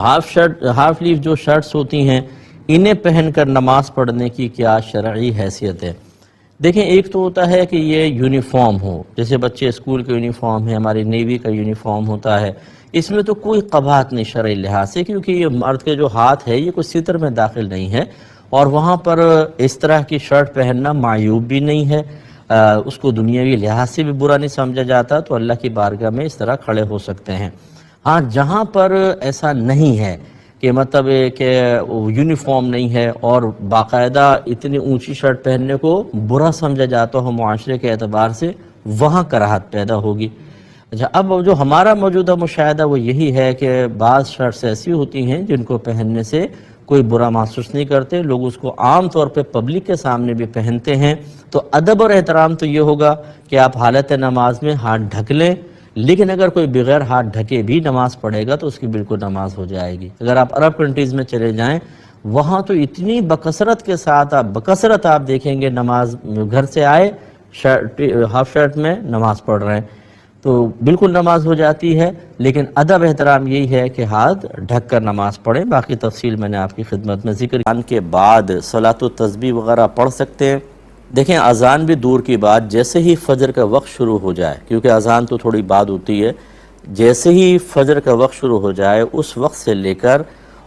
Half leaf جو shirts ہوتی ہیں انہیں پہن کر نماز پڑھنے کی کیا شرعی حیثیت ہے؟ دیکھیں، ایک تو ہوتا ہے کہ یہ یونیفارم ہو، جیسے بچے اسکول کے یونیفارم ہے، ہماری نیوی کا یونیفارم ہوتا ہے، اس میں تو کوئی قباحت نہیں شرعی لحاظ سے، کیونکہ یہ مرد کے جو ہاتھ ہے یہ کوئی ستر میں داخل نہیں ہے، اور وہاں پر اس طرح کی شرٹ پہننا معیوب بھی نہیں ہے، اس کو دنیاوی لحاظ سے بھی برا نہیں سمجھا جاتا، تو اللہ کی بارگاہ میں اس طرح کھڑے ہو سکتے ہیں۔ ہاں، جہاں پر ایسا نہیں ہے کہ مطلب کہ یونیفارم نہیں ہے اور باقاعدہ اتنی اونچی شرٹ پہننے کو برا سمجھا جاتا ہو معاشرے کے اعتبار سے، وہاں کراہت پیدا ہوگی۔ اچھا، اب جو ہمارا موجودہ مشاہدہ وہ یہی ہے کہ بعض شرٹس ایسی ہوتی ہیں جن کو پہننے سے کوئی برا محسوس نہیں کرتے، لوگ اس کو عام طور پہ پبلک کے سامنے بھی پہنتے ہیں، تو ادب اور احترام تو یہ ہوگا کہ آپ حالت نماز میں ہاتھ ڈھک لیں، لیکن اگر کوئی بغیر ہاتھ ڈھکے بھی نماز پڑھے گا تو اس کی بالکل نماز ہو جائے گی۔ اگر آپ عرب کنٹریز میں چلے جائیں، وہاں تو اتنی بکثرت کے ساتھ آپ دیکھیں گے نماز گھر سے آئے ہاف شرٹ میں نماز پڑھ رہے ہیں، تو بالکل نماز ہو جاتی ہے، لیکن ادب احترام یہی ہے کہ ہاتھ ڈھک کر نماز پڑھیں۔ باقی تفصیل میں نے آپ کی خدمت میں ذکر کے بعد صلاۃ و تسبیح وغیرہ پڑھ سکتے ہیں۔ دیکھیں، اذان بھی دور کی بات، جیسے ہی فجر کا وقت شروع ہو جائے، کیونکہ اذان تو تھوڑی بعد ہوتی ہے، جیسے ہی فجر کا وقت شروع ہو جائے اس وقت سے لے کر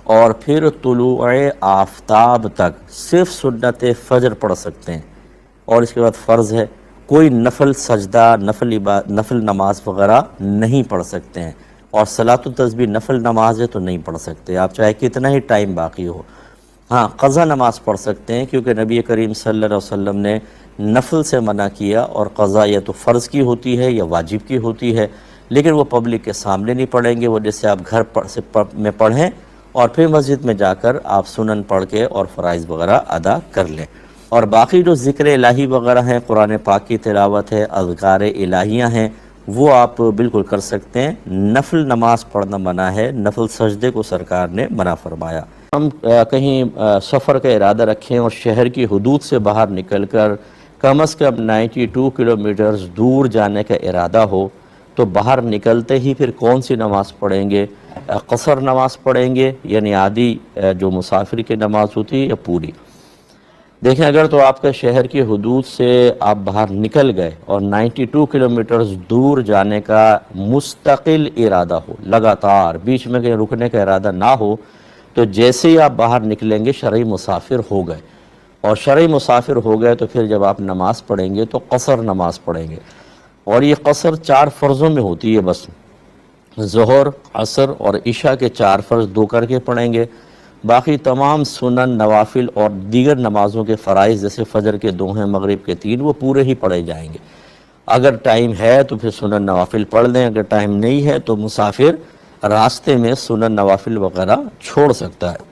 اور پھر طلوع آفتاب تک صرف سنت فجر پڑھ سکتے ہیں، اور اس کے بعد فرض ہے، کوئی نفل سجدہ، نفل نماز وغیرہ نہیں پڑھ سکتے ہیں، اور صلاۃ التسبیح نفل نماز ہے تو نہیں پڑھ سکتے، آپ چاہے کتنا ہی ٹائم باقی ہو۔ ہاں، قضا نماز پڑھ سکتے ہیں، کیونکہ نبی کریم صلی اللہ علیہ وسلم نے نفل سے منع کیا، اور قضا یا تو فرض کی ہوتی ہے یا واجب کی ہوتی ہے، لیکن وہ پبلک کے سامنے نہیں پڑھیں گے، وہ جیسے آپ گھر میں پڑھیں اور پھر مسجد میں جا کر آپ سنن پڑھ کے اور فرائض وغیرہ ادا کر لیں۔ اور باقی جو ذکر الہی وغیرہ ہیں، قرآن پاک کی تلاوت ہے، اذکار الہیاں ہیں، وہ آپ بالکل کر سکتے ہیں۔ نفل نماز پڑھنا منع ہے، نفل سجدے کو سرکار نے منع فرمایا۔ ہم کہیں سفر کا ارادہ رکھیں اور شہر کی حدود سے باہر نکل کر کم از کم 92 کلومیٹرز دور جانے کا ارادہ ہو، تو باہر نکلتے ہی پھر کون سی نماز پڑھیں گے؟ قصر نماز پڑھیں گے، یعنی آدھی جو مسافر کی نماز ہوتی ہے، یا پوری؟ دیکھیں، اگر تو آپ کا شہر کی حدود سے آپ باہر نکل گئے اور 92 کلومیٹرز دور جانے کا مستقل ارادہ ہو، لگاتار بیچ میں کہیں رکنے کا ارادہ نہ ہو، تو جیسے ہی آپ باہر نکلیں گے شرعی مسافر ہو گئے، اور شرعی مسافر ہو گئے تو پھر جب آپ نماز پڑھیں گے تو قصر نماز پڑھیں گے، اور یہ قصر 4 فرضوں میں ہوتی ہے، بس ظہر، عصر اور عشاء کے 4 فرض 2 کر کے پڑھیں گے، باقی تمام سنن، نوافل اور دیگر نمازوں کے فرائض جیسے فجر کے 2 ہیں، مغرب کے 3، وہ پورے ہی پڑھے جائیں گے۔ اگر ٹائم ہے تو پھر سنن نوافل پڑھ لیں، اگر ٹائم نہیں ہے تو مسافر راستے میں سنن نوافل وغیرہ چھوڑ سکتا ہے۔